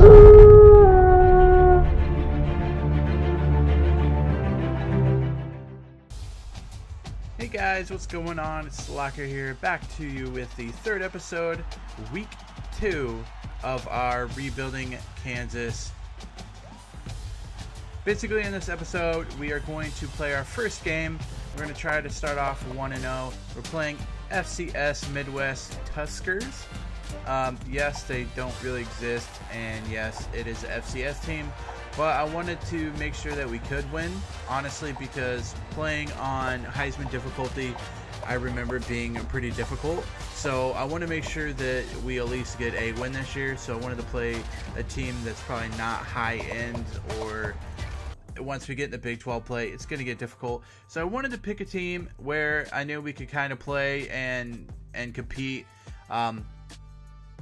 Hey guys, what's going on? It's Locker here, back to you with the third episode, week 2 of our Rebuilding Kansas. Basically, in this episode, we are going to play our first game. We're going to try to start off 1-0. We're playing FCS Midwest Tuskers. Yes, they don't really exist, and yes, it is an FCS team. But I wanted to make sure that we could win, honestly, because playing on Heisman difficulty, I remember being pretty difficult. So I want to make sure that we at least get a win this year. So I wanted to play a team that's probably not high end, or once we get in the Big 12 play, it's going to get difficult. So I wanted to pick a team where I knew we could kind of play and compete.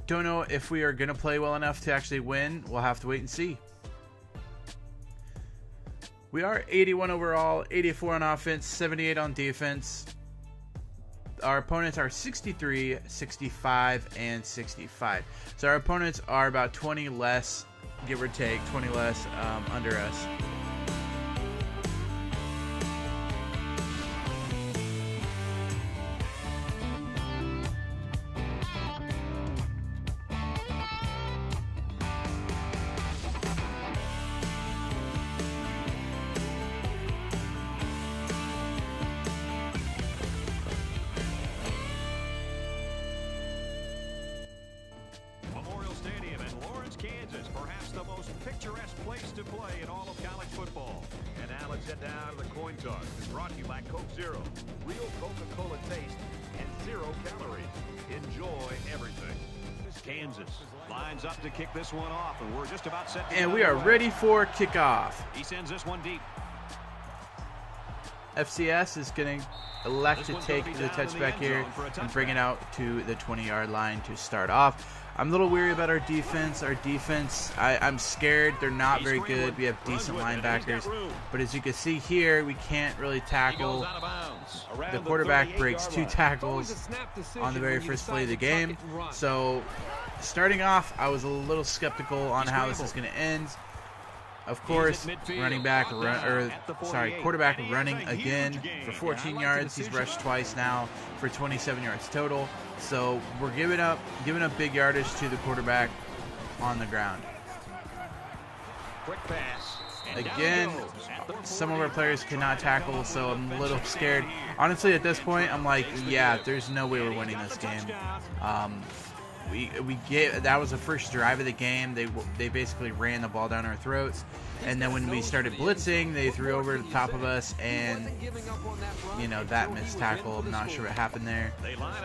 Don't know if we are going to play well enough to actually win. We'll have to wait and see. We are 81 overall, 84 on offense, 78 on defense. Our opponents are 63, 65, and 65. So our opponents are about 20 less, give or take, 20 less under us. Kansas, perhaps the most picturesque place to play in all of college football. And now let's head down to the coin toss. It's brought to you by Coke Zero. Real Coca-Cola taste and 0 calories. Enjoy everything. Kansas lines up to kick this one off, and we're just about set. And we are ready for kickoff. He sends this one deep. FCS is going to elect to take the touchback here and bring it out to the 20-yard line to start off. I'm a little weary about our defense. I'm scared. They're not very good. We have decent linebackers. But as you can see here, we can't really tackle. The quarterback breaks 2 tackles on the very first play of the game. So starting off, I was a little skeptical on how this is going to end. Of course, quarterback running again for 14 yards. He's rushed twice now for 27 yards total. So we're giving up big yardage to the quarterback on the ground. Quick pass. Again, some of our players cannot tackle, so I'm a little scared. Honestly, at this point, I'm like, yeah, there's no way we're winning this game. That was the first drive of the game. They basically ran the ball down our throats, and then when we started blitzing, they threw over the top of us, and that missed tackle. I'm not sure what happened there.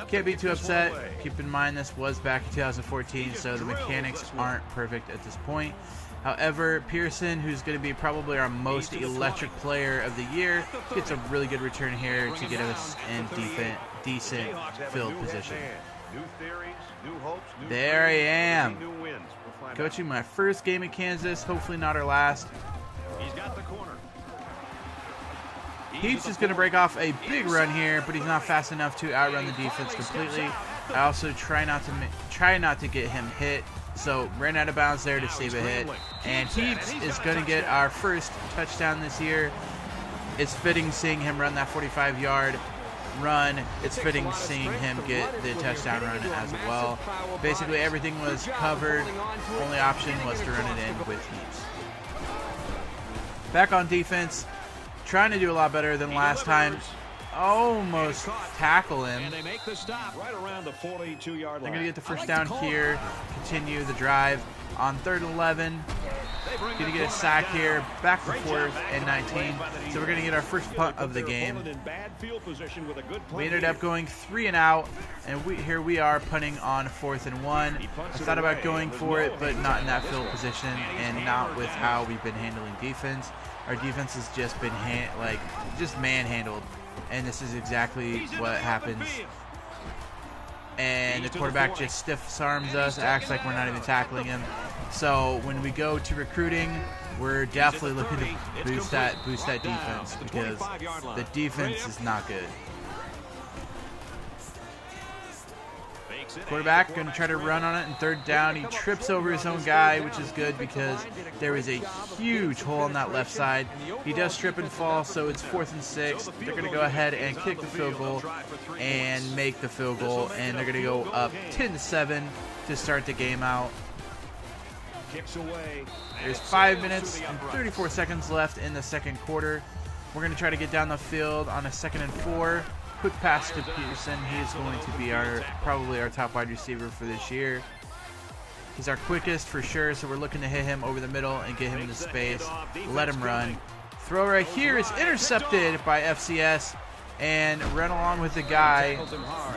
Can't be too upset. Keep in mind this was back in 2014, so the mechanics aren't perfect at this point. However, Pearson, who's going to be probably our most electric player of the year, gets a really good return here to get us in decent field position. There I am, coaching my first game in Kansas, hopefully not our last. He's just going to break off a big run here, but he's not fast enough to outrun the defense completely. I also try not to get him hit, so ran out of bounds there to save a hit. And Heaps is going to get our first touchdown this year. It's fitting seeing him run that 45-yard run. It's fitting seeing him get the touchdown run as well. Basically everything was covered. Only option was to run it in with Heaps. Back on defense, trying to do a lot better than last time. Almost tackle him. And they make the stop right around the 42-yard line. They're going to get the first down here, continue the drive on 3rd and 11. Going to get a sack here, back to 4th and 19. So we're going to get our first punt of the game. We ended up going 3 and out, and here we are punting on 4th and 1. I thought about going for it, but not in that field position, and not with how we've been handling defense. Our defense has just been manhandled, and this is exactly what happens. And the quarterback just stiff arms us, acts like we're not even tackling him. So when we go to recruiting, we're definitely looking to boost that defense, because the defense is not good. Quarterback going to try to run on it in third down. He trips over his own guy, which is good because there is a huge hole on that left side. He does trip and fall, so it's 4th and 6. They're going to go ahead and kick the field goal and make the field goal, and they're going to go up 10-7 to start the game out. There's 5 minutes and 34 seconds left in the second quarter. We're going to try to get down the field on a 2nd and 4. Quick pass to Peterson. He is going to be probably our top wide receiver for this year. He's our quickest for sure, so we're looking to hit him over the middle and get him into space. Let him run. Throw right here is intercepted by FCS and run along with the guy.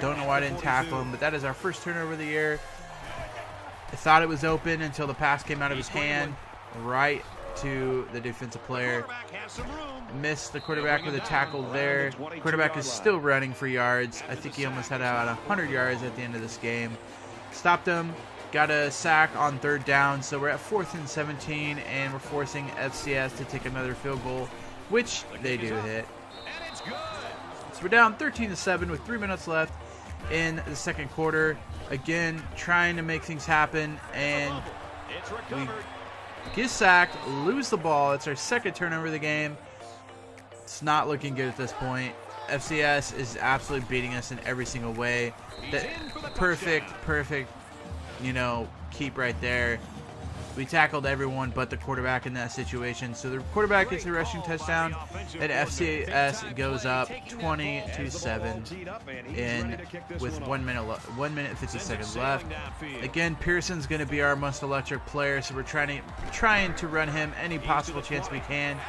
Don't know why I didn't tackle him, but that is our first turnover of the year. I thought it was open until the pass came out of his hand right to the defensive player. Missed the quarterback with a tackle there. Quarterback is still running for yards. I think he almost had about 100 yards at the end of this game. Stopped him. Got a sack on third down. So we're at 4th and 17, and we're forcing FCS to take another field goal, which they do hit. So we're down 13-7 with 3 minutes left in the second quarter. Again, trying to make things happen, and we get sacked, lose the ball. It's our second turnover of the game. It's not looking good at this point. FCS is absolutely beating us in every single way. The perfect, keep right there. We tackled everyone but the quarterback in that situation. So the quarterback gets a rushing touchdown, and FCS goes up 20-7 with 1 minute 50 seconds left. Again, Pearson's going to be our most electric player, so we're trying to run him any possible chance we can.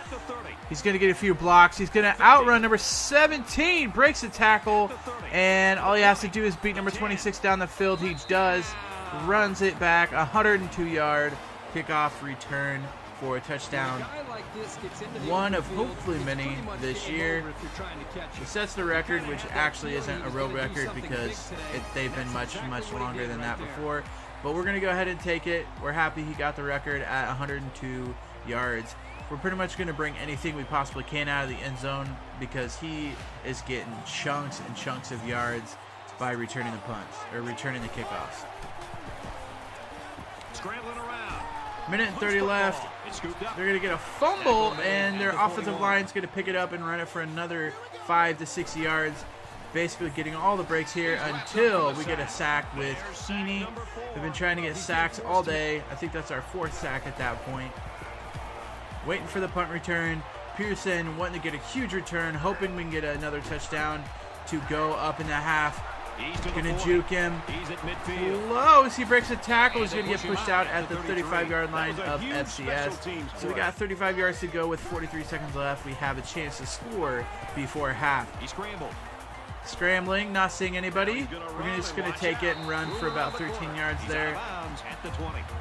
He's going to get a few blocks. He's going to outrun number 17, breaks the tackle, and all he has to do is beat number 26 down the field. He does. Runs it back, 102-yard kickoff return for a touchdown. One of hopefully many this year. He sets the record, which actually isn't a real record because they've been much longer than that before. But we're going to go ahead and take it. We're happy he got the record at 102 yards. We're pretty much going to bring anything we possibly can out of the end zone because he is getting chunks and chunks of yards by returning the punts or returning the kickoffs. Scrambling around. Minute and 30 left. They're going to get a fumble, and their offensive line's going to pick it up and run it for another 5 to 6 yards. Basically getting all the breaks here until we get a sack with Heaney. We've been trying to get sacks all day. I think that's our 4th sack at that point. Waiting for the punt return. Pearson wanting to get a huge return, hoping we can get another touchdown to go up in the half. Gonna juke him. Close. He breaks a tackle. He's gonna get pushed out at the 35-yard line of FCS. So we got 35 yards to go with 43 seconds left. We have a chance to score before half. Scrambling, not seeing anybody. We're just gonna take it and run for about 13 yards there.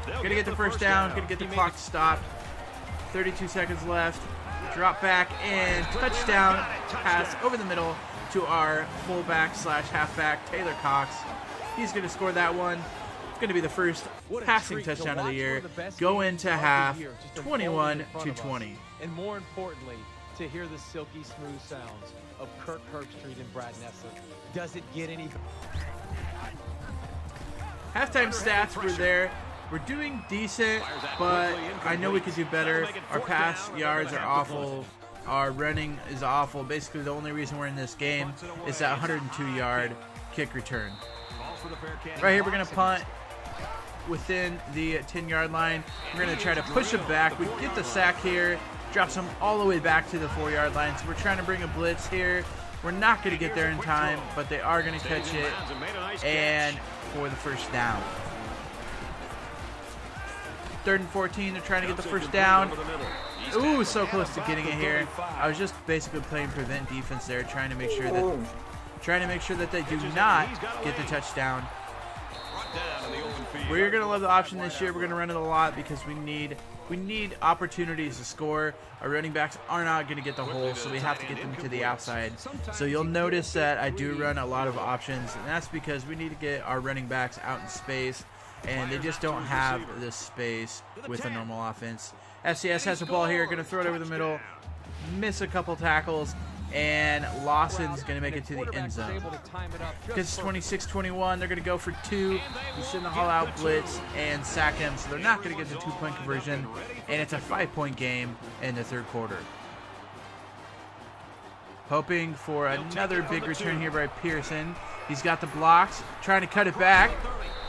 Gonna get the first down. Gonna get the clock stopped. 32 seconds left. Drop back and touchdown. Pass over the middle to our fullback / halfback, Taylor Cox. He's going to score that one. It's going to be the first passing touchdown of the year. Go into half, 21-20. And more importantly, to hear the silky smooth sounds of Kirk Herbstreit and Brad Nessler. Does it get any... Halftime stats were there. We're doing decent, but I know we could do better. Our pass yards are awful. Our running is awful. Basically, the only reason we're in this game is that 102-yard kick return. Right here, we're going to punt within the 10-yard line. We're going to try to push him back. We get the sack here. Drops him all the way back to the 4-yard line. So we're trying to bring a blitz here. We're not going to get there in time, but they are going to catch it. And for the first down. 3rd and 14. They're trying to get the first down. Ooh, so close to getting it here. I was just basically playing prevent defense there, trying to make sure that they do not get the touchdown. We're gonna love the option this year. We're gonna run it a lot because we need opportunities to score. Our running backs are not gonna get the hole, so we have to get them to the outside. So you'll notice that I do run a lot of options, and that's because we need to get our running backs out in space, and they just don't have the space with a normal offense. FCS has the ball here, going to throw it over the middle, miss a couple tackles, and Lawson's going to make it to the end zone. Because it's 26-21, they're going to go for 2. We send the all-out blitz and sack him, so they're not going to get the 2-point conversion, and it's a 5-point game in the third quarter. Hoping for another big return here by Pearson. He's got the blocks, trying to cut it back.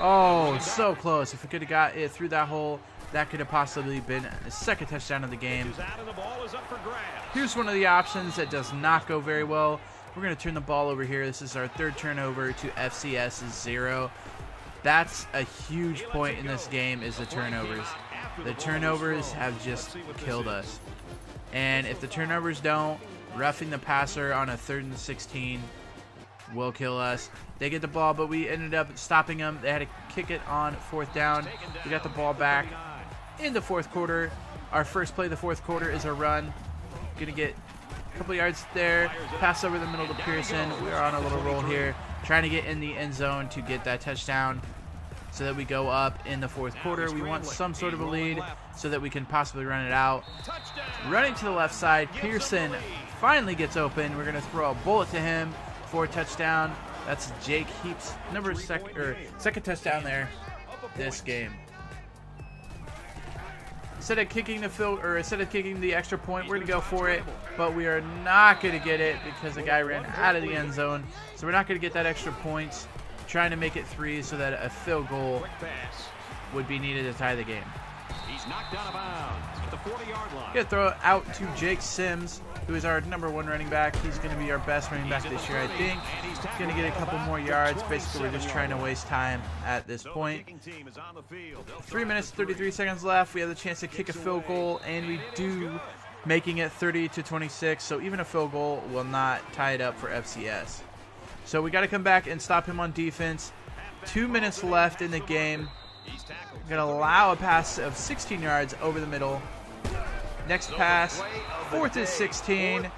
Oh, so close. If we could have got it through that hole, that could have possibly been the second touchdown of the game. Here's one of the options that does not go very well. We're going to turn the ball over here. This is our third turnover to FCS's 0. That's a huge point in this game, is the turnovers. The turnovers have just killed us. And if the turnovers don't, roughing the passer on a 3rd and 16 will kill us. They get the ball, but we ended up stopping them. They had to kick it on 4th down. We got the ball back in the 4th quarter. Our first play of the 4th quarter is a run. Gonna get a couple yards there. Pass over the middle to Pearson. We are on a little roll here, trying to get in the end zone to get that touchdown so that we go up in the 4th quarter. We want some sort of a lead so that we can possibly run it out. Running to the left side, Pearson finally gets open. We're gonna throw a bullet to him for a touchdown. That's Jake Heap's second touchdown there this game. Instead of kicking the extra point, we're gonna go for it, but we are not gonna get it because the guy ran out of the end zone. So we're not gonna get that extra point. Trying to make it 3 so that a field goal would be needed to tie the game. He's knocked out of bounds at the 40-yard line. Gonna throw it out to Jake Sims, who is our #1 running back. He's gonna be our best running back this year, I think. He's gonna get a couple more yards. Basically, we're just trying to waste time at this point. 3 minutes, 33 seconds left. We have the chance to kick a field goal, and we do, making it 30-26. So even a field goal will not tie it up for FCS. So we got to come back and stop him on defense. 2 minutes left in the game. We're going to allow a pass of 16 yards over the middle. Next pass, 4th and 16.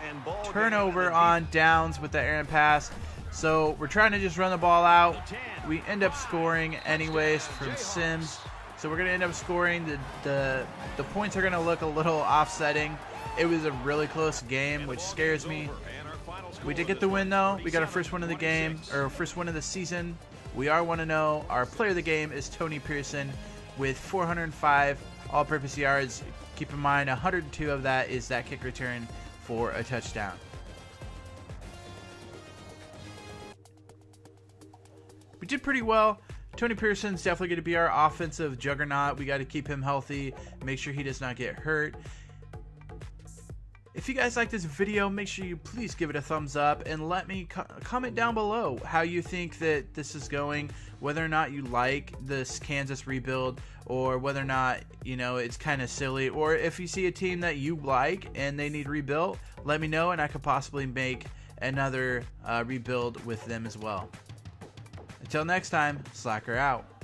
Turnover on downs with the errant pass. So we're trying to just run the ball out. We end up scoring anyways from Sims. So we're going to end up scoring. The points are going to look a little offsetting. It was a really close game, which scares me. We did get the win, though. We got our first win of the game, or first win of the season. We are 1-0. Our player of the game is Tony Pearson with 405 all-purpose yards. Keep in mind, 102 of that is that kick return for a touchdown. We did pretty well. Tony Pearson's definitely going to be our offensive juggernaut. We got to keep him healthy, make sure he does not get hurt. If you guys like this video, make sure you please give it a thumbs up and let me comment down below how you think that this is going, whether or not you like this Kansas rebuild, or whether or not, you know, it's kind of silly, or if you see a team that you like and they need rebuilt, let me know and I could possibly make another rebuild with them as well. Until next time, Slacker out.